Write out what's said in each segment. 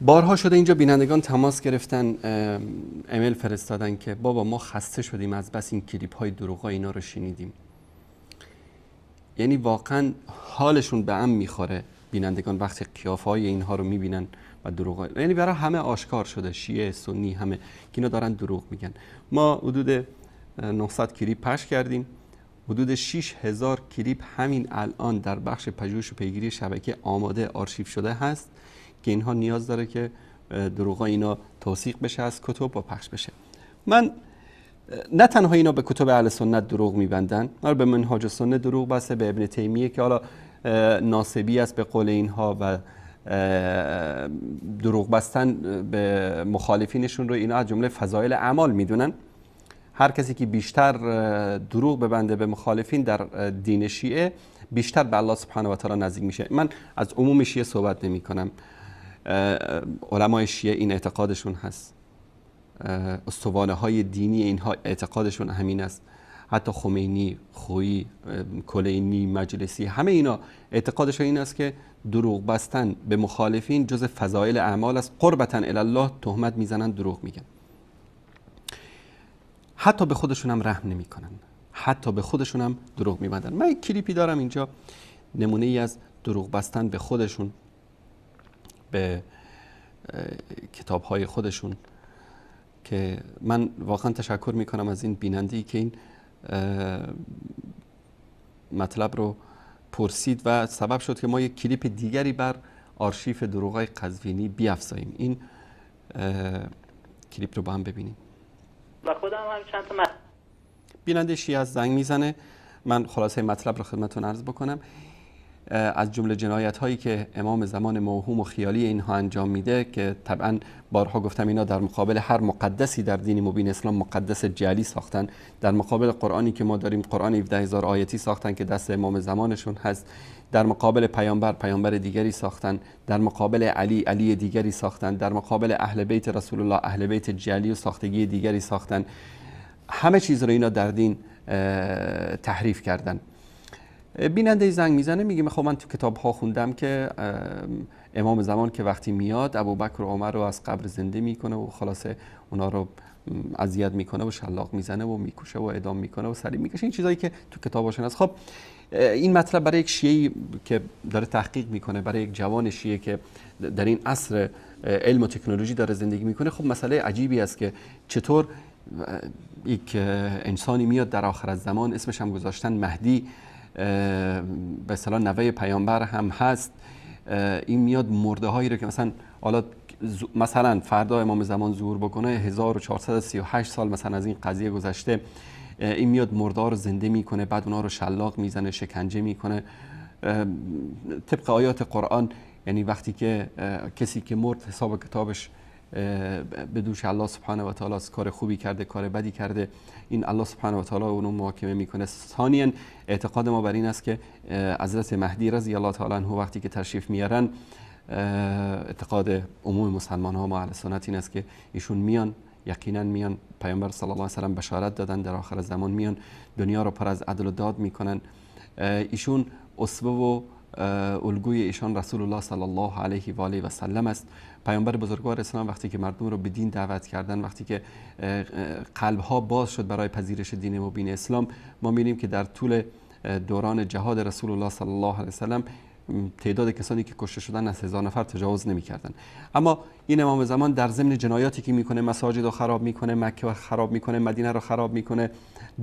بارها شده اینجا بینندگان تماس گرفتن، ایمیل فرستادن که بابا ما خسته شدیم از بس این کلیپ های دروغ اینا رو شنیدیم. یعنی واقعا حالشون به هم میخوره بینندگان وقتی قیافه های اینها رو میبینن و دروغ، یعنی برای همه آشکار شده، شیعه سنی همه که اینا دارن دروغ میگن. ما حدود 900 کلیپ پخش کردیم، حدود 6000 کلیپ همین الان در بخش پژوهش و پیگیری شبکه آماده آرشیو شده هست که اینها نیاز داره که دروغ اینا توثیق بشه، از کتب و پخش بشه. من نه تنها اینا به کتب اهل سنت دروغ میبندن، ما به منهاج السنه دروغ بسته، به ابن تیمیه که حالا ناسبی است به قول اینها و دروغ بستن به مخالفینشون رو اینا از جمله فضایل اعمال میدونن. هر کسی که بیشتر دروغ ببنده به مخالفین در دین شیعه بیشتر به الله سبحانه و تعالی نزدیک میشه. من از عموم شیعه صحبت نمی کنم، علمای شیعه این اعتقادشون هست، استوانه های دینی اینها اعتقادشون همین است. حتی خمینی، خویی، کلینی، مجلسی، همه اینا اعتقادشون این است که دروغ بستن به مخالفین جز فضایل اعمال است. قربتا الی الله تهمت میزنن، دروغ میگن، حتی به خودشون هم رحم نمیکنن، حتی به خودشون هم دروغ میبندن. من یک کلیپی دارم اینجا، نمونه ای از دروغ بستن به خودشون، به کتاب‌های خودشون، که من واقعا تشکر میکنم از این بیننده‌ای که این مطلب رو پرسید و سبب شد که ما یک کلیپ دیگری بر آرشیف دروغ‌های قزوینی بیافزاییم. این کلیپ رو با هم ببینیم. و خودم هم چند تا بیننده شیعه از زنگ میزنه. من خلاصه مطلب رو خدمتتون عرض بکنم. از جمله جنایت هایی که امام زمان موهوم و خیالی اینها انجام میده، که طبعا بارها گفتم اینا در مقابل هر مقدسی در دین مبین اسلام مقدس جعلی ساختن، در مقابل قرآنی که ما داریم قرآن 17000 آیتی ساختن که دست امام زمانشون هست، در مقابل پیامبر دیگری ساختن، در مقابل علی دیگری ساختن، در مقابل اهل بیت رسول الله اهل بیت جعلی و ساختگی دیگری ساختن. همه چیز رو اینا در دین تحریف کردن. بیننده زنگ میزنه، میگه خب من تو کتاب ها خوندم که امام زمان که وقتی میاد ابوبکر و عمر رو از قبر زنده میکنه و خلاصه اونا رو اذیت میکنه و شلاق میزنه و میکشه و اعدام میکنه و سری میکشه. این چیزایی که تو کتاباشون هست. خب این مطلب برای یک شیعی که داره تحقیق میکنه، برای یک جوان شیعه که در این عصر علم و تکنولوژی داره زندگی میکنه، خب مسئله عجیبی است که چطور یک انسانی میاد در آخر الزمان، اسمش هم گذاشتن مهدی، به اصطلاح نوه پیامبر هم هست، این میاد مرده هایی رو که مثلا فردا امام زمان ظهور بکنه 1438 سال مثلا از این قضیه گذشته، این میاد مرده ها رو زنده میکنه، بعد اونا رو شلاق میزنه، شکنجه میکنه طبق آیات قرآن. یعنی وقتی که کسی که مرد حساب کتابش به دوش الله سبحانه و تعالی کار خوبی کرده کار بدی کرده، این الله سبحانه و تعالی اونو محاکمه میکنه. ثانیاً اعتقاد ما بر این است که حضرت مهدی رضی الله تعالی عنه وقتی که تشریف میارن، اعتقاد عموم مسلمان ها ما اهل سنت این است که ایشون میان، یقینا میان، پیامبر صلی الله علیه و سلم بشارت دادن در آخر زمان میان، دنیا رو پر از عدل و داد میکنن. ایشون اسوه و الگوی ایشان رسول الله صلی الله علیه و آله و سلم است. پیامبر بزرگوار اسلام وقتی که مردم رو به دین دعوت کردن، وقتی که قلب ها باز شد برای پذیرش دین مبین اسلام، ما می‌بینیم که در طول دوران جهاد رسول الله صلی الله علیه و سلم تعداد کسانی که کشته شدن از 1000 نفر تجاوز نمی‌کردن. اما این امام زمان در ضمن جنایاتی که میکنه، مساجد رو خراب میکنه، مکه رو خراب میکنه، مدینه رو خراب میکنه،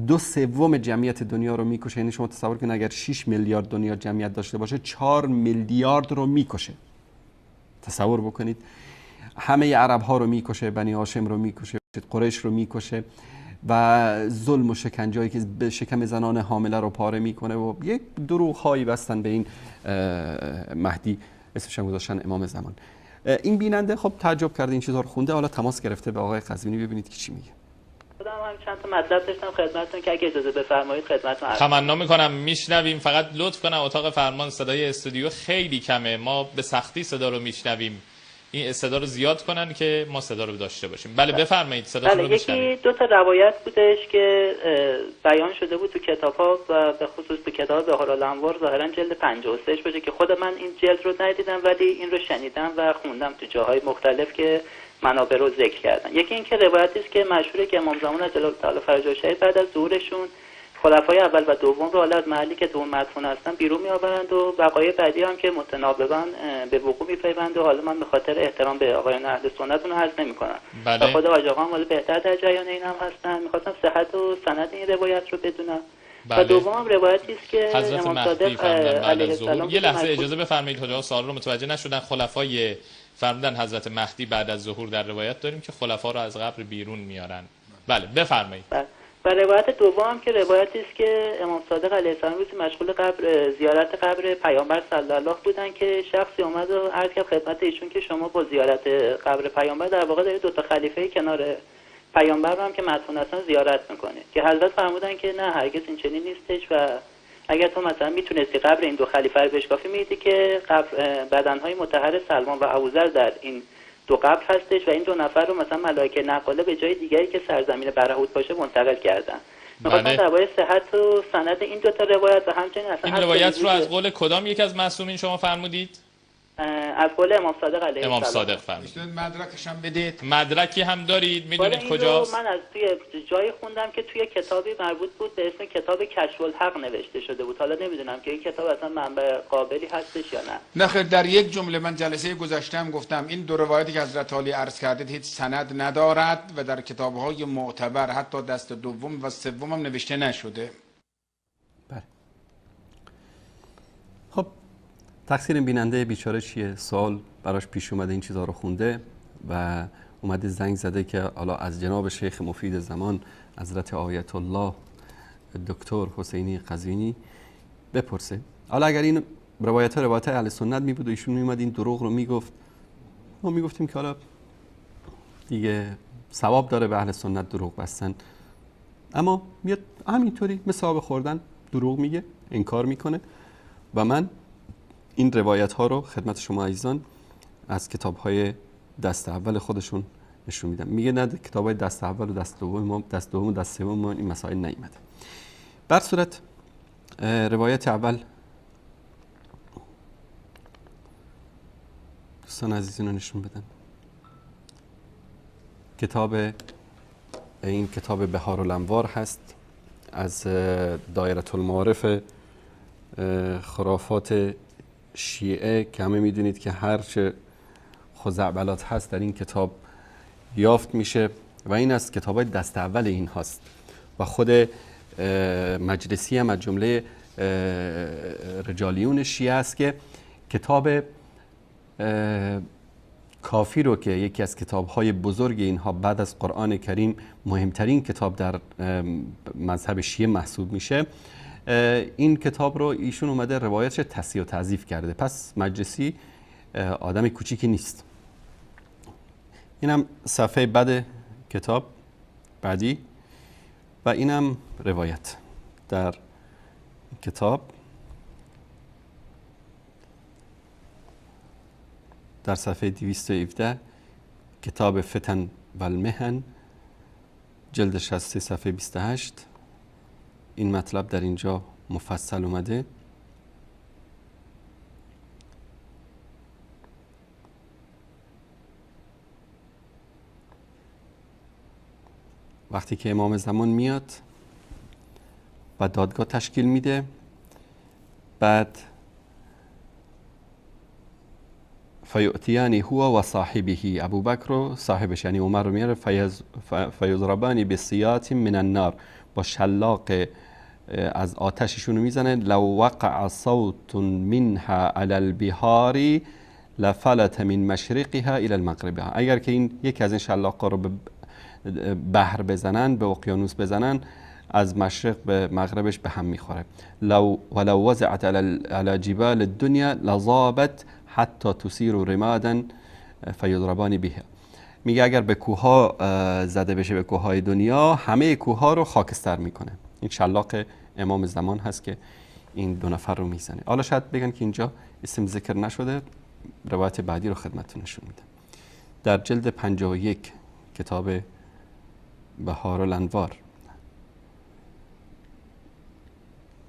2/3 جمعیت دنیا رو میکشه. یعنی شما تصور کنید اگر 6 میلیارد دنیا جمعیت داشته باشه 4 میلیارد رو میکشه. تصور بکنید، همه عرب ها رو میکشه، بنی هاشم رو میکشه، قریش رو میکشه و ظلم و شکنجه‌ای که به شکم زنان حامله رو پاره میکنه و یک دروغ هایی بستن به این مهدی، اسمش هم گذاشتن امام زمان. این بیننده خب تعجب کرده، این چیزا رو خونده، حالا تماس گرفته به آقای قزوینی، ببینید که چی میگه. خودم هم چند تا مطلب داشتم خدمتتون که اگه اجازه بفرمایید خدمتتون تمنا میکنم میشنویم. فقط لطف کنم اتاق فرمان صدای استودیو خیلی کمه، ما به سختی صدا رو میشنویم. این صدا رو زیاد کنن که ما صدا رو داشته باشیم. بله بفرمایید، صدا بله، رو میشنویم. یکی دو تا روایت بودش که بیان شده بود تو کتاب‌ها و به خصوص تو کتاب بهارالانوار ظاهرا جلد 53 باشه که خود من این جلد رو ندیدم ولی این رو شنیدم و خوندم تو جاهای مختلف که منابع رو ذکر کردن. یکی این که روایتی است که مشهوره که امام زمان عجل الله تعالی فرجه شریف بعد از ظهورشون خلفای اول و دوم رو حالا از محلی که تو مدفون هستن بیرون میآورند و وقایع بعدی هم که متناوباً به وقوع میپیوند و حالا من به خاطر احترام به آقایان اهل سنت اون رو عرض نمی‌کنم. بله. و خود آقا هم حالا بهتر در جریان این هم هستن. می‌خواستم صحت و سند این روایت رو بدونم. بله. و دوم هم روایتی است که حضرت امام مهدی صادق فرمودن بعد علیه از ظهور. السلام یه لحظه اجازه بفرمایید، حاجی سوال رو متوجه نشدن. خلفای فرمودن حضرت مهدی بعد از ظهور در روایت داریم که خلفا رو از قبر بیرون میارن. بله بفرمایید. و روایت دوم که روایتی است که امام صادق علیه السلام روزی مشغول زیارت قبر پیامبر صلی الله بودن که شخصی اومد و عرض کرد خدمت ایشون که شما با زیارت قبر پیامبر در واقع دارید دو تا خلیفه کنار پیامبر رو هم که مدفون هستن زیارت میکنید. که حضرت فرمودن که نه، هرگز این چنین نیستش و اگر تو مثلا میتونستی قبر این دو خلیفه رو بشکافی میدیدی که قبر بدنهای مطهر سلمان و ابوذر در این دو قبر هستش و این دو نفر رو مثلا ملائکه نقاله به جای دیگری که سرزمین برهوت باشه منتقل کردن. می‌خواستم درباره صحت و سند این دو تا روایت و همچنین اصلا این روایت رو از قول کدام یک از معصومین شما فرمودید؟ از قول امام صادق علیه السلام. امام صادق فرمودید. مدرکش هم بدید. مدرکی هم دارید؟ میدونید کجاست؟ من از توی جایی خوندم که توی کتابی مربوط بود به اسم کتاب کشف الحق نوشته شده بود. حالا نمیدونم که این کتاب اصلا منبع قابلی هستش یا نه. نه خیر، در یک جمله من جلسه گذشته هم گفتم این دو روایتی که حضرت علی عرض کردید هیچ سند ندارد و در کتاب‌های معتبر حتی دست دوم و سوم هم نوشته نشده. بله. خب تقصیر بیننده بیچاره چیه؟ سوال براش پیش اومده، این چیزها رو خونده و اومده زنگ زده که حالا از جناب شیخ مفید زمان حضرت آیت الله دکتر حسینی قزوینی بپرسه. حالا اگر این روایت اهل سنت می بود و ایشون می اومد این دروغ رو میگفت، ما میگفتیم که حالا دیگه ثواب داره به اهل سنت دروغ بستن، اما میاد همینطوری مثل آب خوردن دروغ میگه، انکار میکنه. و من این روایت ها رو خدمت شما عزیزان از کتاب های دست اول خودشون نشون میدم. میگه نه، کتاب های دست اول و دست دوم و دست سوم ما این مسائل نیامده. بر صورت روایت اول دوستان عزیزین رو نشون بدن. این کتاب بهارالانوار هست از دایره المعارف خرافات شیعه که همه میدونید که هر چه خزعبلات هست در این کتاب یافت میشه و این از کتاب‌های دست اول این هاست و خود مجلسی هم از جمله رجالیون شیعه است که کتاب کافی رو که یکی از کتاب‌های بزرگ اینها بعد از قرآن کریم مهمترین کتاب در مذهب شیعه محسوب میشه، این کتاب رو ایشون اومده روایتش تصحیح و تضعیف کرده. پس مجلسی آدم کوچیکی نیست. اینم صفحه بعد کتاب بعدی و اینم روایت در کتاب در صفحه 217 کتاب فتن و المحن جلد 63 صفحه 28 این مطلب در اینجا مفصل اومده. وقتی که امام زمان میاد و دادگاه تشکیل میده، بعد فیؤتیانی هو و صاحبه، ابو بکر و صاحبش یعنی عمر رو میاره، فیضربانی بسیات من النار، با شلاق از آتششون میزنه. لو وقع صوت منها على البحار لفلت من مشرقها الى المغربها، اگر که این یکی از این شلاقا رو به بحر بزنن، به اقیانوس بزنن، از مشرق به مغربش به هم میخوره. ولو وزعت على جبال الدنيا لضابت حتی تثیر رمادا فیضربان بها. میگه اگر به کوها زده بشه، به کوههای دنیا، همه کوها رو خاکستر میکنه. این شلاق امام زمان هست که این دو نفر رو میزنه. حالا شاید بگن که اینجا اسم ذکر نشده، روایت بعدی رو خدمتتون نشون میدم. در جلد 51 کتاب بهار الانوار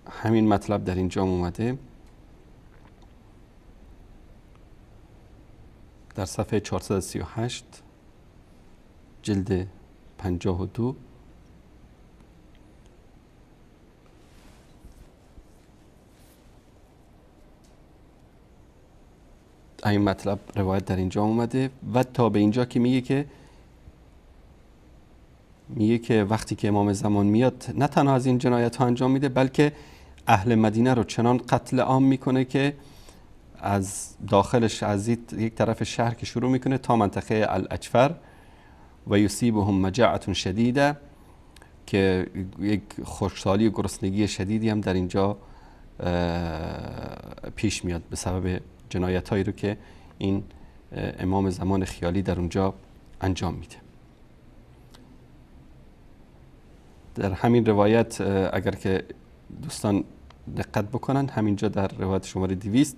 همین مطلب در اینجا اومده. در صفحه 438 جلد 52 این مطلب روایت در اینجا اومده و تا به اینجا که میگه که وقتی که امام زمان میاد نه تنها از این جنایت ها انجام میده بلکه اهل مدینه رو چنان قتل عام میکنه که از داخلش از یک طرف شهر که شروع میکنه تا منطقه الاجفر و یصیبهم مجاعة شدیده که یک خشکسالی و گرسنگی شدیدی هم در اینجا پیش میاد به سبب جنایت هایی رو که این امام زمان خیالی در اونجا انجام میده. در همین روایت اگر که دوستان دقت بکنن همینجا در روایت شماره 200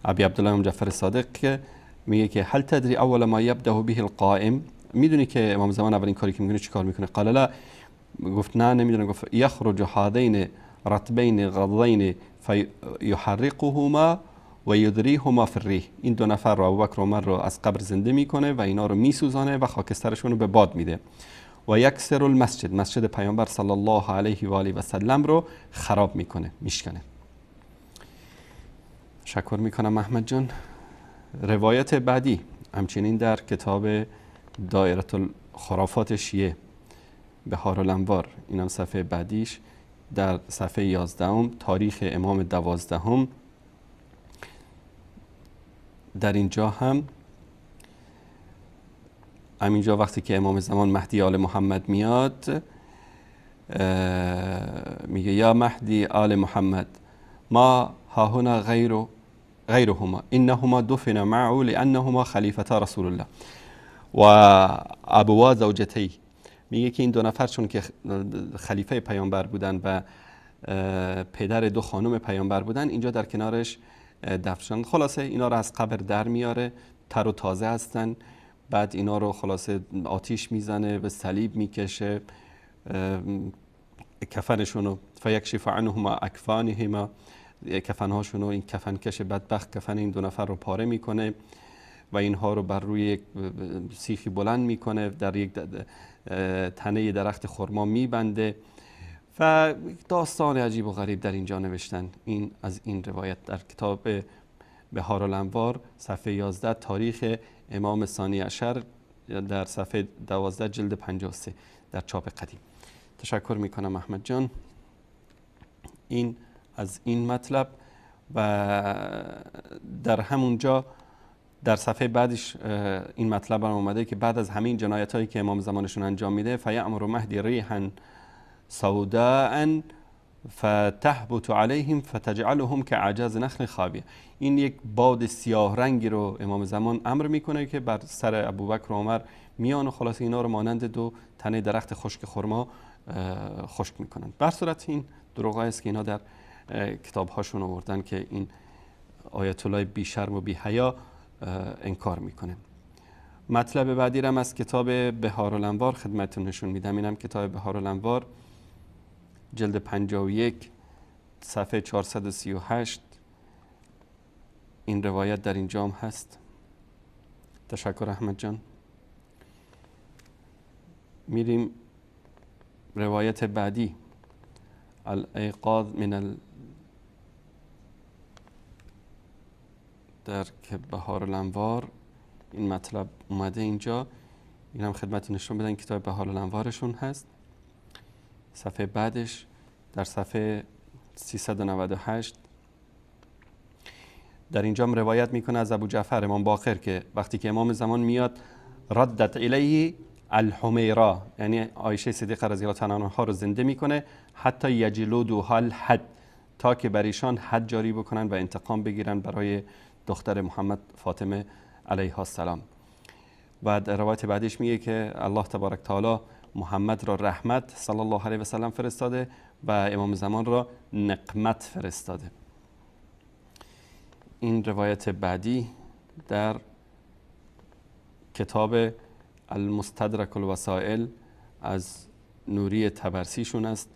ابی عبدالله جعفر صادق که میگه که هل تدری اول ما یبدأ به القائم، میدونی که امام زمان اولین کاری که میکنه چیکار میکنه؟ قال لا، گفت نه نمیدونم. گفت یخرج هذین رطبین غضین فیحرقهما و یدریهما فی الریح، این دو نفر رو ابوبکر و عمر رو از قبر زنده میکنه و اینا رو میسوزانه و خاکسترشون رو به باد میده و یکسر المسجد، مسجد پیامبر صلی الله علیه و آله و سلم رو خراب میکنه، میشکنه. تشکر میکنم احمد جان. روایت بعدی همچنین در کتاب دایره الخرافات شیعه بهار الانوار، اینم صفحه بعدیش در صفحه 11 تاریخ امام 12 در اینجا همینجا وقتی که امام زمان مهدی آل محمد میاد میگه یا مهدی آل محمد ما ها هنا غیرهما انهما دفن معه لانهما خلیفتا رسول الله و ابوا زوجتی، میگه که این دو نفر چون که خلیفه پیامبر بودن و پدر دو خانم پیامبر بودن اینجا در کنارش دفن شدن. خلاصه اینا رو از قبر در میاره، تر و تازه هستن، بعد اینا رو خلاصه آتیش میزنه، به صلیب میکشه، کفنشون رو فیکشف عنهما اکفانهما، کفنهاشون رو این کفنکش بدبخت کفن این دو نفر رو پاره میکنه و اینها رو بر روی یک سیخی بلند میکنه، در یک تنه درخت خرما میبنده و داستان عجیب و غریب در اینجا نوشتن. این از این روایت در کتاب بهار الانوار صفحه 11 تاریخ امام ثانی عشر در صفحه 12 جلد 53 در چاپ قدیم. تشکر میکنم احمد جان. این از این مطلب و در همونجا در صفحه بعدش این مطلب هم اومده که بعد از همین جنایت هایی که امام زمانشون انجام میده فیأمر مهدی ریحا سوداء فتهبط علیهم فتجعلهم كعجاز نخل خاویه، این یک باد سیاه رنگی رو امام زمان امر میکنه که بر سر ابوبکر و عمر میان و خلاص اینا رو مانند دو تنه درخت خشک خرما خشک میکنن. بر صورت این دروغایی است که اینا در کتاب هاشون آوردن که این آیت الله بی شرم و بی حیا انکار میکنه. مطلب بعدی رم از کتاب بهار الانوار خدمتتون نشون میدم. اینم کتاب بهار الانوار جلد 51 صفحه 438 این روایت در اینجا هم هست. تشکر احمد جان. میریم روایت بعدی، الایقاظ من در بهار الانوار این مطلب اومده اینجا، این هم خدمت نشون بدن کتاب بهار الانوارشون هست. صفحه بعدش در صفحه 398 در اینجا هم روایت میکنه از ابو جعفر امام باقر که وقتی که امام زمان میاد ردت الیه الحمیرا، یعنی عایشه صدیقه رضی الله تعالی عنها رو زنده میکنه حتی یجلدوها الحد، تا که بر ایشان حد جاری بکنن و انتقام بگیرن برای دختر محمد فاطمه علیها السلام. و در روایت بعدش میگه که الله تبارک تعالی محمد را رحمت صلی الله علیه و سلم فرستاده و امام زمان را نقمت فرستاده. این روایت بعدی در کتاب المستدرک الوسائل از نوری طبرسیشون است.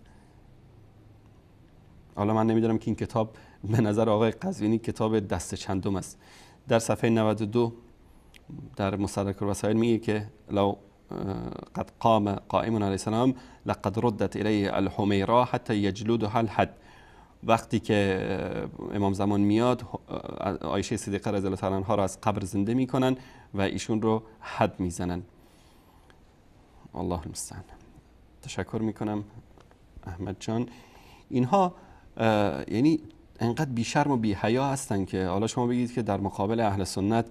حالا من نمیدونم که این کتاب به نظر آقای قزوینی کتاب دست چندم است. در صفحه 92 در مستدرک الوسائل میگه که لو قد قام قائم علیه السلام لقد ردت الیه الحمیرا حتی یجلدها الحد. وقتی که امام زمان میاد عایشه صدیقه رضی الله تعالی عنها را از قبر زنده میکنن و ایشون رو حد میزنن. الله المستعان. تشکر میکنم احمد جان. اینها یعنی انقدر بی شرم و بی حیا هستن که حالا شما بگید که در مقابل اهل سنت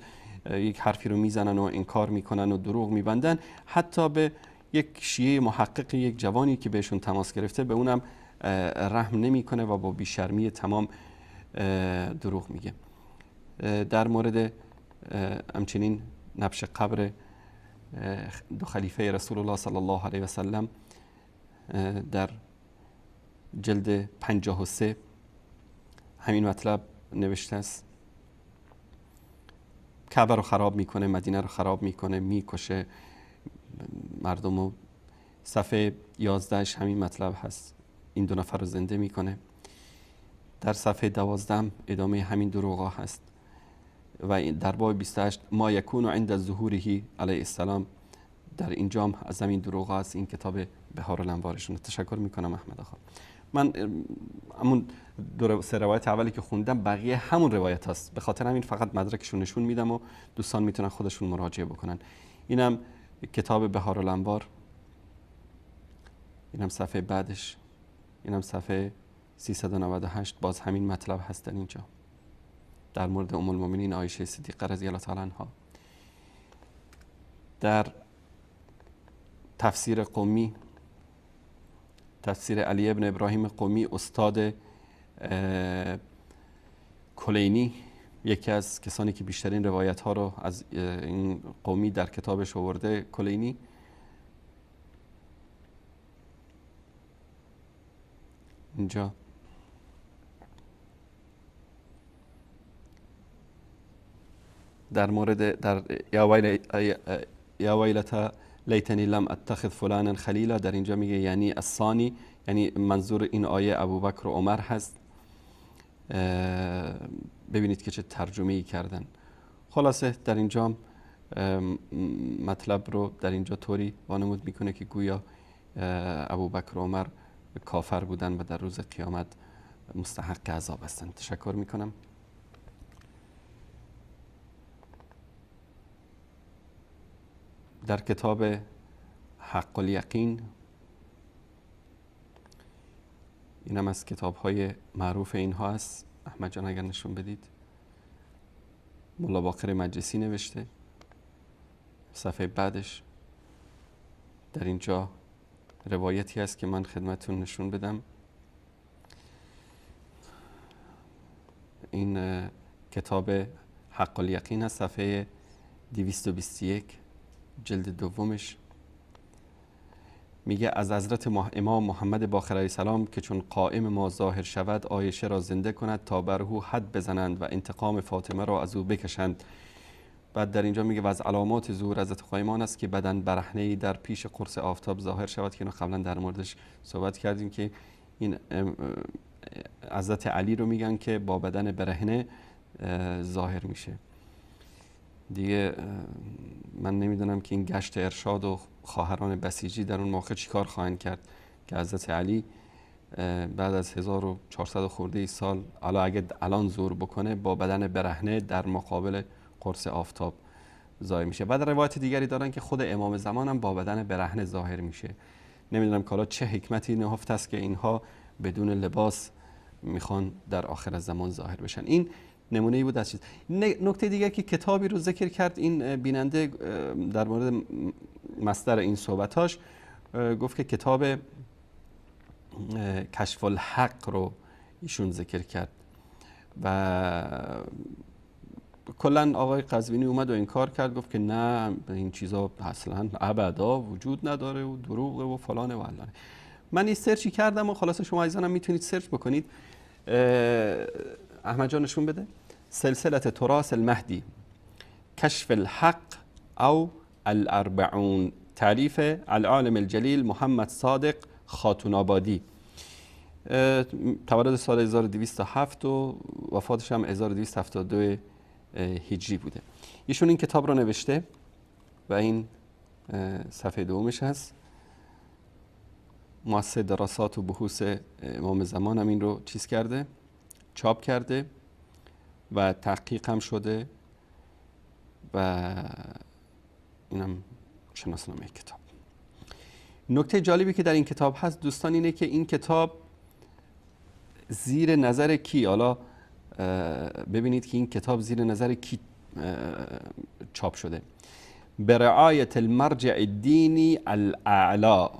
یک حرفی رو میزنن و انکار میکنن و دروغ میبندن، حتی به یک شیعه محقق، یک جوانی که بهشون تماس گرفته به اونم رحم نمیکنه و با بیشرمی تمام دروغ میگه. در مورد همچنین نبش قبر دو خلیفه رسول الله صلی الله علیه و سلم در جلد 53 همین مطلب نوشته است. کعبه رو خراب میکنه، مدینه رو خراب میکنه، میکشه مردم رو. صفحه 11 همین مطلب هست، این دو نفر رو زنده میکنه. در صفحه 12 ادامه همین دروغا هست و در باب 28 ما یکون عند ظهوره علیه السلام، در اینجام از همین دروغا هست. این کتاب بهار الانوارشون. تشکر میکنم احمد آقا. من همون سه روایت اولی که خوندم بقیه همون روایت هست، به خاطر همین فقط مدرکشون نشون میدم و دوستان میتونن خودشون مراجعه بکنن. اینم کتاب بهار الانوار، اینم صفحه بعدش، اینم صفحه 398 باز همین مطلب هست در اینجا در مورد ام المؤمنین عایشه صدیقه رضی الله تعالی عنها. در تفسیر قمی، تفسیر علی ابن ابراهیم قمی استاد کلینی، یکی از کسانی که بیشترین روایت ها رو از این قمی در کتابش آورده، کلینی، اینجا در مورد در یا ویلتا لیتنی لم اتخذ فلانا خلیلا، در اینجا میگه یعنی الثانی، یعنی منظور این آیه ابوبکر و عمر هست. ببینید که چه ترجمه ای کردن. خلاصه در اینجا مطلب رو در اینجا طوری وانمود میکنه که گویا ابوبکر و عمر کافر بودن و در روز قیامت مستحق عذاب هستند. تشکر میکنم. در کتاب حق الیقین، اینم از کتاب های معروف اینها است. احمد جان اگر نشون بدید. مولا باقر مجلسی نوشته. صفحه بعدش در اینجا روایتی هست که من خدمتتون نشون بدم. این کتاب حق الیقین هست، صفحه 221 جلد دومش. میگه از حضرت امام محمد باقر علیه السلام که چون قائم ما ظاهر شود عایشه را زنده کند تا بر او حد بزنند و انتقام فاطمه را از او بکشند. بعد در اینجا میگه و از علامات ظهور حضرت قائمان است که بدن برهنه‌ای در پیش قرص آفتاب ظاهر شود، که اینو قبلا در موردش صحبت کردیم که این حضرت علی رو میگن که با بدن برهنه ظاهر میشه. دیگه من نمیدونم که این گشت ارشاد و خواهران بسیجی در اون موقع چیکار خواهند کرد که حضرت علی بعد از 1400 خورده سال اگه الان ظهور بکنه با بدن برهنه در مقابل قرص آفتاب ظاهر میشه. بعد روایت دیگری دارن که خود امام زمان هم با بدن برهنه ظاهر میشه. نمیدونم که حالا چه حکمتی نهفته است که اینها بدون لباس میخوان در آخر زمان ظاهر بشن. این نمونه ای بود از چیز. نکته دیگر که کتابی رو ذکر کرد این بیننده در مورد مصدر این صحبتاش، گفت که کتاب کشف الحق رو ایشون ذکر کرد و کلا آقای قزوینی اومد و انکار کرد، گفت که نه این چیزا اصلا ابدا وجود نداره و دروغه و فلانه و علانه. من این سرچی کردم و خلاصه شما عزیزانم میتونید سرچ بکنید. احمد جان نشون بده. سلسله تراث المهدی کشف الحق او الاربعون، تالیف العالم الجلیل محمد صادق خاتون آبادی، تولد سال 1207 و وفاتش هم 1272 هجری بوده. ایشون این کتاب رو نوشته و این صفحه دومش هست. مؤسسه دراسات و بحوث امام زمان هم این رو چیز کرده، چاپ کرده و تحقیق هم شده و اینم شناسنامه کتاب. نکته جالبی که در این کتاب هست دوستان اینه که این کتاب زیر نظر کی، حالا ببینید که این کتاب زیر نظر کی چاپ شده. برعایت المرجع الدینی الاعلا،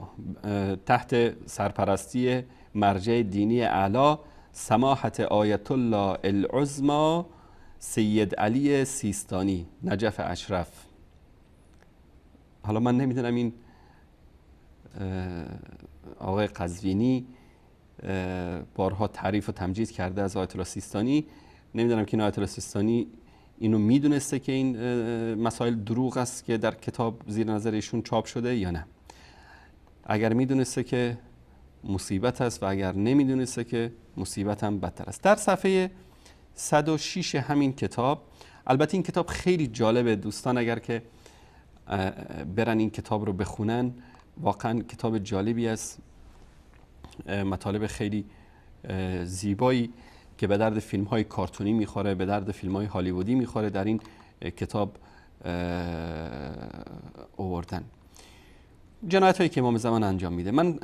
تحت سرپرستی مرجع دینی اعلا سماحت آیت الله العظمی سید علی سیستانی نجف اشرف. حالا من نمیدونم این آقای قزوینی بارها تعریف و تمجید کرده از آیت الله سیستانی، نمیدونم که این آیت الله سیستانی اینو میدونسته که این مسائل دروغ است که در کتاب زیر نظر ایشون چاپ شده یا نه. اگر میدونسته که مصیبت است و اگر نمیدونسته که مصیبت هم بدتر است. در صفحه 106 همین کتاب، البته این کتاب خیلی جالبه دوستان، اگر که برن این کتاب رو بخونن واقعا کتاب جالبی است، مطالب خیلی زیبایی که به درد فیلم های کارتونی میخوره، به درد فیلم های هالیوودی میخوره، در این کتاب آوردن. جنایت هایی که امام زمان انجام میده. من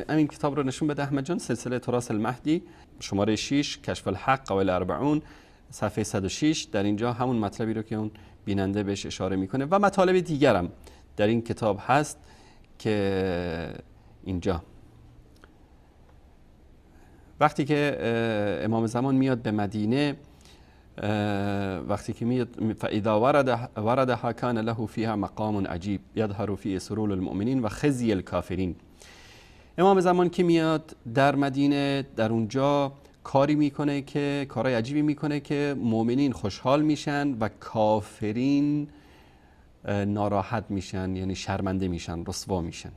این کتاب رو نشون بده احمد جان، سلسله تراث المهدی شماره 6 کشف الحق و الاربعون صفحه 106. در اینجا همون مطلبی رو که اون بیننده بهش اشاره میکنه و مطالب دیگرم در این کتاب هست که اینجا وقتی که امام زمان میاد به مدینه، وقتی که میاد فاذا وردها کان له فیها مقام عجیب یظهر فیه سرور المؤمنین و خزی الکافرین. امام زمان که میاد در مدینه، در اونجا کاری میکنه که کارهای عجیبی میکنه که مؤمنین خوشحال میشن و کافرین ناراحت میشن، یعنی شرمنده میشن، رسوا میشن.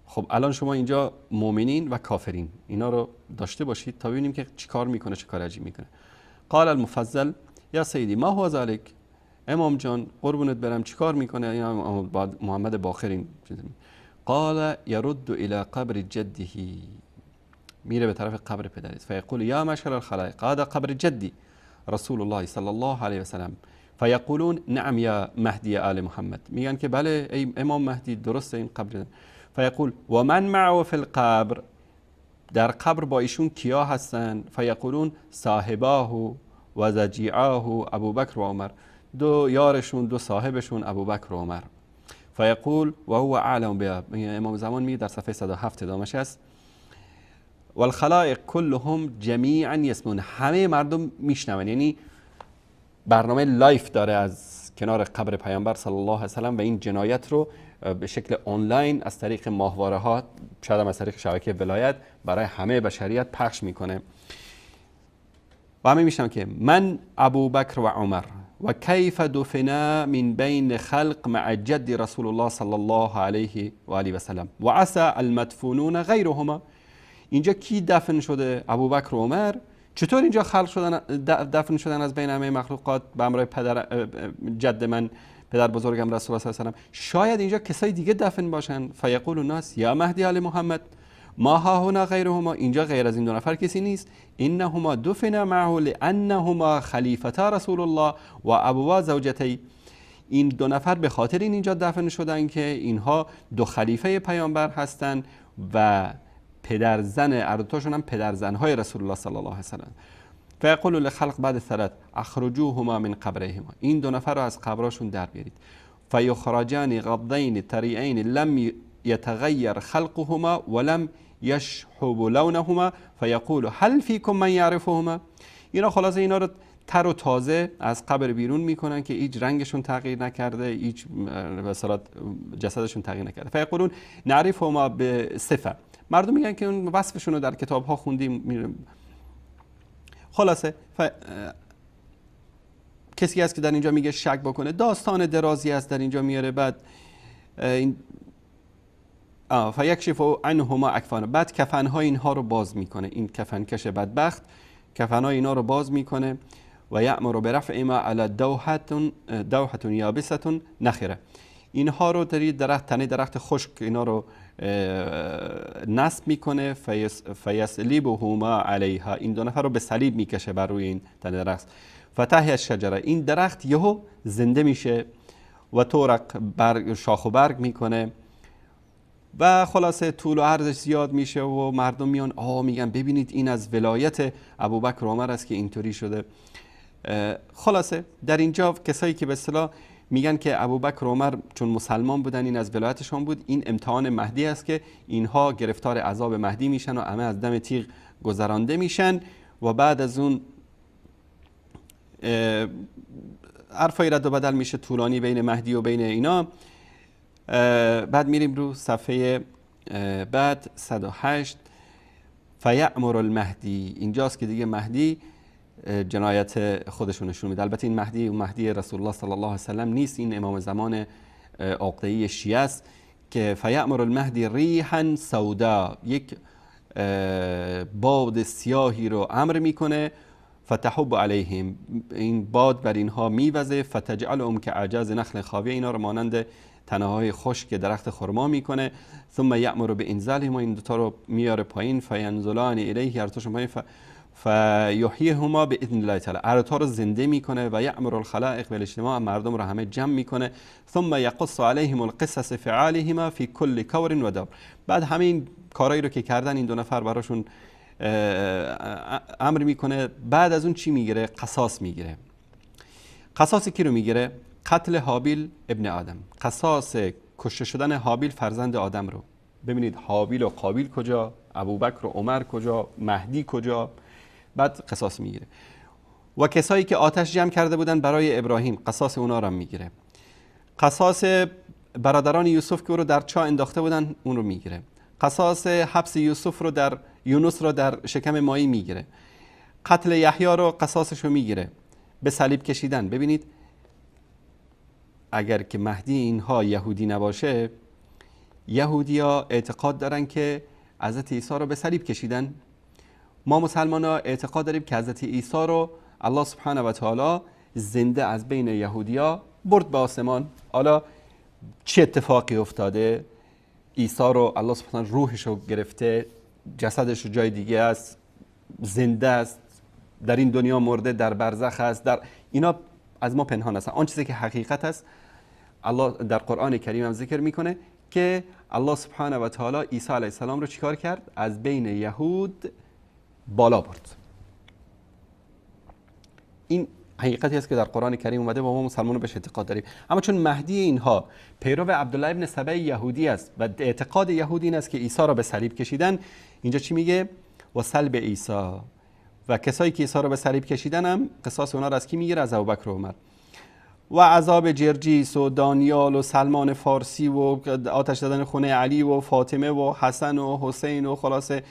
خب الان شما اینجا مؤمنین و کافرین اینا رو داشته باشید تا ببینیم که چی کار میکنه، چه کار عجیب میکنه. قال المفضل یا سیدی ما هو ذلك، امام جان قربونت برم چی کار میکنه این محمد باخرین؟ قال يرد الى قبر جده، میره به طرف قبر پدرش. فیقول یا معشر الخلائق هذا قبر جدی رسول الله صلی الله علیه و سلم. فیقولون نعم یا مهدی آل محمد، میگن که بله ای امام مهدی درسته این قبر. فیقول و من معه فی القبر، در قبر با ایشون کیا هستن؟ فیقولون صاحباه و زجیعاه ابوبکر و عمر، دو یارشون، دو صاحبشون ابوبکر و عمر. فیقول و هو اعلم بها، امام زمان میگه در صفحه 107 ادامش است والخلائق كلهم جمیعا یسمعون، همه مردم میشنون، یعنی برنامه لایف داره از کنار قبر پیامبر صلی الله علیه و سلم و این جنایت رو به شکل آنلاین از طریق ماهواره ها، شاید هم از طریق شبکه ولایت برای همه بشریت پخش میکنه و همه میشنن که من ابوبکر و عمر و کیف دفنا من بین خلق مع جد رسول الله صلی الله علیه و آله و سلم و عسى المدفونون غیرهما. اینجا کی دفن شده؟ ابوبکر و عمر. چطور اینجا خلق شدن، دفن شدن از بین همه مخلوقات به همراه جد من، پدر بزرگم رسول الله صلی الله علیه و سلم؟ شاید اینجا کسای دیگه دفن باشن. فیقول الناس یا مهدی آل محمد ما ها هنا غیرهما، اینجا غیر از این دو نفر کسی نیست. انهما دفن معه لانهما خلیفتا رسول الله و ابوا زوجتی، این دو نفر به خاطر اینجا دفن شدن که اینها دو خلیفه پیامبر هستند و پدرزن، اردوتاشون هم پدرزنهای رسول الله صلی الله علیه و سلم. فیقول للخلق بعد ثلاث اخرجوهما من قبرهما، این دو نفر رو از قبرشون در بیارید. فیخرجان غضین طریعین لم یتغیر خلقهما ولم یشحب لونهما فیقول هل فیکم من یعرفهما. اینا خلاصه اینا رو تر و تازه از قبر بیرون میکنن که هیچ رنگشون تغییر نکرده، هیچ به اصطلاح جسدشون تغییر نکرده. فیقولون نعرفهما بصفه، مردم میگن که اون وصفشون رو در کتاب ها خوندیم. خلاصه کسی هست که در اینجا میگه شک بکنه، داستان درازی است در اینجا میاره. بعد این فیکشف عنهما اکفان، بعد کفنهای اینها رو باز میکنه. این کفنکش بدبخت کفنهای اینا رو باز میکنه. و یأمر برفع ما علی دوحة یابسة نخره، اینها رو در درخت، تنه درخت خشک اینا رو نصب میکنه. فیسلیبهما علیها، این دو نفر رو به صلیب میکشه بر روی این تنه درخت. فتحی الشجره، این درخت یهو زنده میشه و تورق برگ، شاخ و برگ میکنه و خلاصه طول و عرضش زیاد میشه و مردم میان میگن ببینید این از ولایت ابوبکر و عمر است که اینطوری شده. خلاصه در اینجا کسایی که به اصطلاح میگن که ابوبکر و عمر چون مسلمان بودن این از ولایتشون بود، این امتحان مهدی است که اینها گرفتار عذاب مهدی میشن و همه از دم تیغ گذرانده میشن و بعد از اون حرفای رد و بدل میشه طولانی بین مهدی و بین اینا. بعد میریم رو صفحه بعد 108. فیأمر المهدی، اینجاست که دیگه مهدی جنایت خودشون نشون میده. البته این مهدی و مهدی رسول الله صلی الله علیه و سلم نیست، این امام زمان عقده‌ای شیعه است که فیأمر المهدی ریحا سودا، یک باد سیاهی رو امر میکنه. فتحب علیهم، این باد بر اینها میوزه. فتجعلهم كاعجاز نخل خاویه، اینا رو مانند تنه‌های خشک درخت خرما میکنه. ثم یأمر بانزالهم، این دوتا رو میاره پایین. فینزلان الیه، ارتاشون پایین. فیحییهما باذن الله تعالی، ارتا رو زنده میکنه. و یأمر الخلائق بالاجتماع، مردم رو همه جمع میکنه. ثم یقص علیهم القصص فعالهما فی کل کور و دبر، بعد همه این کارهایی رو که کردن این دو نفر براشون امر میکنه. بعد از اون چی میگیره؟ قصاص میگیره. قصاص کی رو میگیره؟ قتل حابیل ابن آدم، قصاص کشته شدن حابیل فرزند آدم رو. ببینید حابیل و قابیل کجا، ابوبکر و عمر کجا، مهدی کجا. بعد قصاص میگیره. و کسایی که آتش جمع کرده بودن برای ابراهیم، قصاص اونا رو میگیره. قصاص برادران یوسف که او رو در چاه انداخته بودن اون رو میگیره. قصاص حبس یوسف رو در یونس رو در شکم ماهی میگیره. قتل یحیی رو قصاصش رو میگیره، به صلیب کشیدن. ببینید اگر که مهدی اینها یهودی نباشه، یهودی‌ها اعتقاد دارن که حضرت عیسی رو به صلیب کشیدن. ما مسلمان‌ها اعتقاد داریم که حضرت عیسی رو الله سبحانه و تعالی زنده از بین یهودی‌ها برد به آسمان. حالا چه اتفاقی افتاده؟ عیسی رو الله سبحانه روحش رو گرفته، جسدش رو جای دیگه است، زنده است، در این دنیا مرده، در برزخ است، در اینا از ما پنهان است. آن چیزی که حقیقت است الله در قرآن کریم هم ذکر میکنه که الله سبحانه و تعالی عیسی علیه السلام رو چیکار کرد؟ از بین یهود بالا برد. این حقیقتی است که در قرآن کریم اومده و ما مسلمانان بهش اعتقاد داریم. اما چون مهدی اینها پیرو عبدالله ابن سبع یهودی است و اعتقاد یهودی این است که عیسی را به صلیب کشیدن، اینجا چی میگه؟ و صلب عیسی، و کسایی که عیسی را به صلیب کشیدن هم قصاص اونا را از کی میگیره؟ از ابوبکر و عمر. و عذاب جرجیس و دانیال و سلمان فارسی و آتش زدن خونه علی و فاطمه و حسن و حسین و خلاصه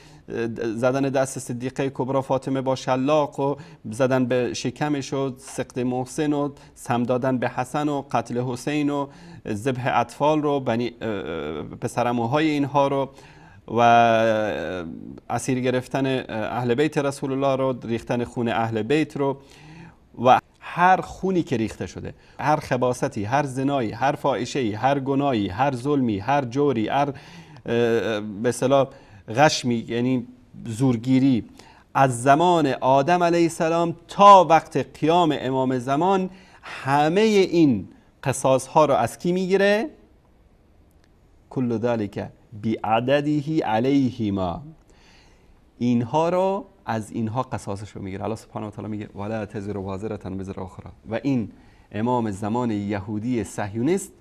زدن دست صدیقه کبرا فاطمه با شلاق و زدن به شکمش و سقط محسن و سم دادن به حسن و قتل حسین و ذبح اطفال رو، پسرعموهای اینها رو و اسیر گرفتن اهل بیت رسول الله رو، ریختن خون اهل بیت رو و هر خونی که ریخته شده، هر خباثتی، هر زنایی، هر فاحشه‌ای، هر گناهی، هر ظلمی، هر جوری، هر به اصطلاح غشمی یعنی زورگیری از زمان آدم علیه السلام تا وقت قیام امام زمان، همه این قصاص ها رو از کی میگیره؟ کل ذلک بعدده علیهما، اینها رو از اینها قصاصش رو میگیره. الله سبحانه و تعالی میگه ولا تزر وازره وزر اخرى، و این امام زمان یهودی صهیونیست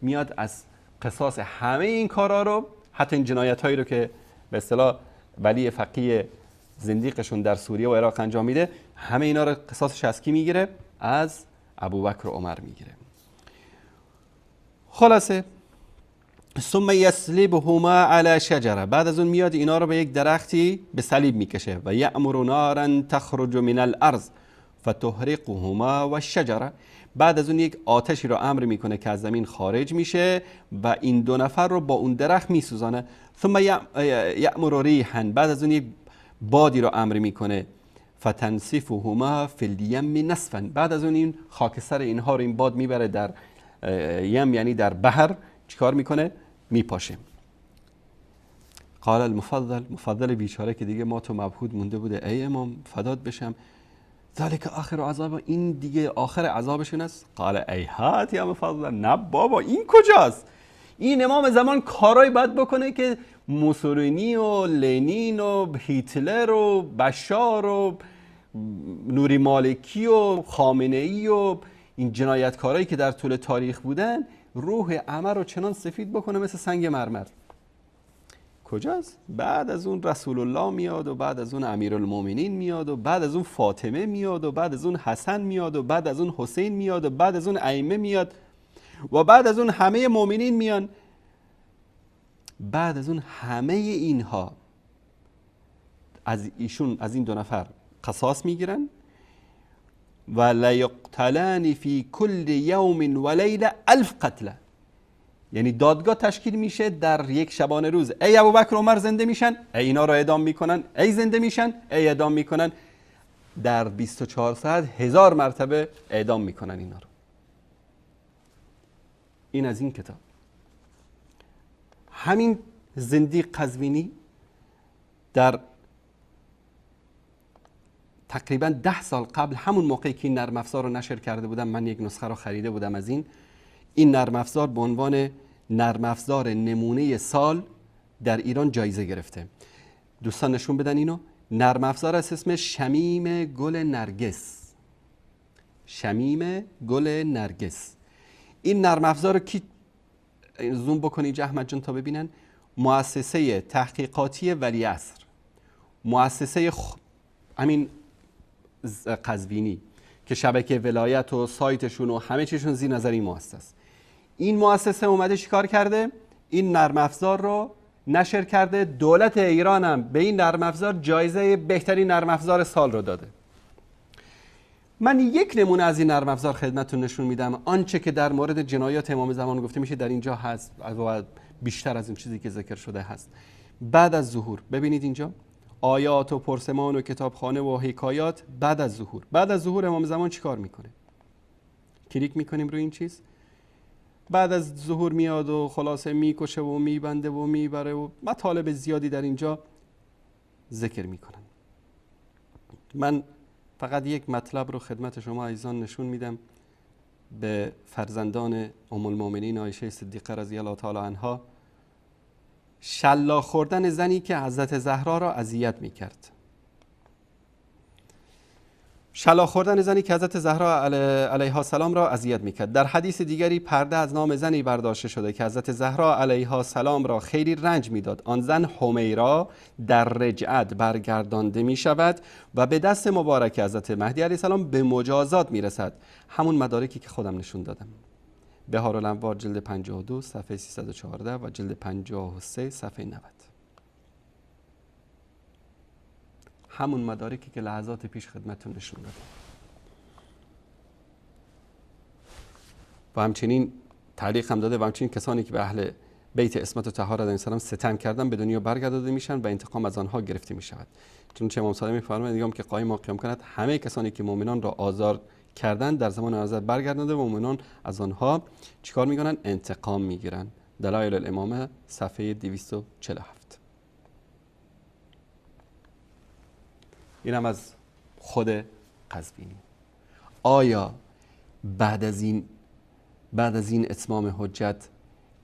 میاد از قصاص همه این کارا رو، حتی این جنایت هایی رو که به اصطلاح ولی فقیه زندیقشون در سوریه و عراق انجام میده، همه اینا رو قصاصش از کی میگیره؟ از ابوبکر و عمر میگیره. خلاصه ثم یسلبهما علی شجره، بعد از اون میاد اینا رو به یک درختی به صلیب میکشه. و یأمر نارا تخرج من الارض فتحرقهما و الشجره. بعد از اون یک آتشی رو امر میکنه که از زمین خارج میشه و این دو نفر رو با اون درخت میسوزانه. ثم یأمر ریحا، بعد از اون یک بادی رو امر میکنه فتنسفهما فی الیم نسفا، بعد از اون این خاکستر اینها رو این باد میبره در یم، یعنی در بحر، چیکار میکنه؟ میپاشه. قال المفضل بیچاره که دیگه ما تو مبهوت مونده بوده، ای امام فدات بشم، ذالک آخر عذاب، این دیگه آخر عذابشون است؟ قال ایهات یا مفضل، نه بابا این کجاست؟ این امام زمان کارایی باید بکنه که موسولینی و لنین و هیتلر و بشار و نوری مالکی و خامنه ای و این جنایتکارایی که در طول تاریخ بودن روح عمر رو چنان سفید بکنه مثل سنگ مرمر. کجاست؟ بعد از اون رسول الله میاد و بعد از اون امیرالمومنین میاد و بعد از اون فاطمه میاد و بعد از اون حسن میاد و بعد از اون حسین میاد و بعد از اون ائمه میاد و بعد از اون همه مؤمنین میان. بعد از اون همه اینها از ایشون، از این دو نفر قصاص میگیرن و لیقتلان فی کل یوم و لیله 1000 قتله، یعنی دادگاه تشکیل میشه در یک شبانه روز، ای ابوبکر و عمر زنده میشن، ای اینا رو اعدام میکنن، ای زنده میشن، ای اعدام میکنن. در 24 ساعت 1000 مرتبه اعدام میکنن اینا رو. این از این کتاب. همین زندیق قزوینی در تقریبا 10 سال قبل، همون موقعی که این نرم افزار رو نشر کرده بودم، من یک نسخه رو خریده بودم از این نرم افزار به عنوان نرم افزار نمونه سال در ایران جایزه گرفته. دوستان نشون بدن اینو. نرم افزار از اسم شمیم گل نرگس. شمیم گل نرگس. این نرم افزار رو کی زوم بکنید احمد جان تا ببینن؟ مؤسسه تحقیقاتی ولیعصر، مؤسسه همین قزوینی که شبکه ولایت و سایتشون و همه چیشون زیر نظر این مؤسسه. این مؤسسه اومده چیکار کرده؟ این نرم افزار رو نشر کرده. دولت ایران هم به این نرم افزار جایزه بهترین نرم افزار سال رو داده. من یک نمونه از این نرم افزار خدمتتون نشون میدم. آنچه که در مورد جنایات امام زمان گفته میشه در اینجا هست و بیشتر از این چیزی که ذکر شده هست. بعد از ظهور ببینید اینجا آیات و پرسمان و کتابخانه و حکایات بعد از ظهور. بعد از ظهور امام زمان چیکار میکنه؟ کلیک میکنیم روی این چیز. بعد از ظهور میاد و خلاصه میکشه و میبنده و میبره و مطالب زیادی در اینجا ذکر میکنن. من فقط یک مطلب رو خدمت شما عزیزان نشون میدم. به فرزندان ام المؤمنین عایشه صدیقه رضی الله تعالی عنها شلا خوردن زنی که حضرت زهرا را اذیت میکرد. شلا خوردن زنی که حضرت زهرا علیها السلام را اذیت میکرد. در حدیث دیگری پرده از نام زنی برداشته شده که حضرت زهرا علیها السلام را خیلی رنج میداد. آن زن حمیرا در رجعت برگردانده میشود و به دست مبارک حضرت مهدی علیه السلام به مجازات میرسد. همون مدارکی که خودم نشون دادم. بهارالانوار جلد 52 صفحه 314 و جلد 53 صفحه 90. همون مدارکی که لحظات پیش خدمتتون نشون دادم. و همچنین تعلیق هم داده و همچنین کسانی که به اهل بیت عصمت و طهارت علیهم السلام ستم کردن به دنیا برگرداده میشن و انتقام از آنها گرفته میشود. چون امام صادق میفرماید دیگه که قائم و قیام کند همه کسانی که مؤمنان را آزار کردن در زمان حضرت برگردانده و مؤمنان از آنها چیکار میکنن؟ انتقام میگیرن. دلایل الامامه صفحه 247. اینم از خود قزوینی. آیا بعد از این اتمام حجت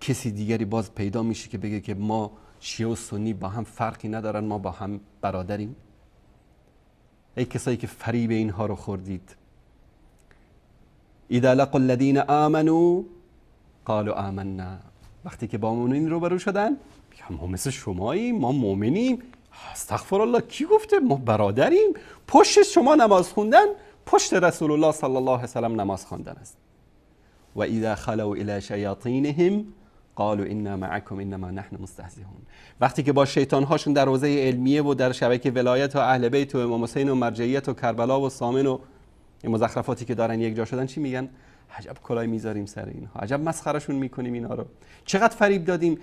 کسی دیگری باز پیدا میشه که بگه که ما شیعه و سنی با هم فرقی ندارن، ما با هم برادریم؟ ای کسایی که فریب اینها رو خوردید. اذا لقوا الذين آمنوا قالوا آمنا، وقتی که با مؤمنین روبرو شدن ما مثل شماییم، ما مؤمنیم. استغفر الله، کی گفته ما برادریم؟ پشت شما نماز خوندن پشت رسول الله صلی الله علیه و سلم نماز خواندن است. و اذا خلوا الی شیاطینهم قالوا انا معکم انما نحن مستهزئون. وقتی که با شیطان هاشون در حوزه علمیه و در شبکه ولایت و اهل بیت و امام حسین و مرجعیت و کربلا و سامن و این مزخرفاتی که دارن یک جا شدن چی میگن؟ عجب کلاه میذاریم سر اینها، عجب مسخرهشون میکنیم اینا رو. چقدر فریب دادیم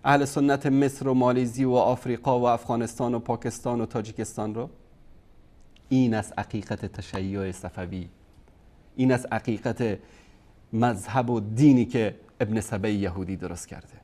اهل سنت مصر و مالزی و آفریقا و افغانستان و پاکستان و تاجیکستان رو. این از حقیقت تشیع صفوی، این از حقیقت مذهب و دینی که ابن سبع یهودی درست کرده.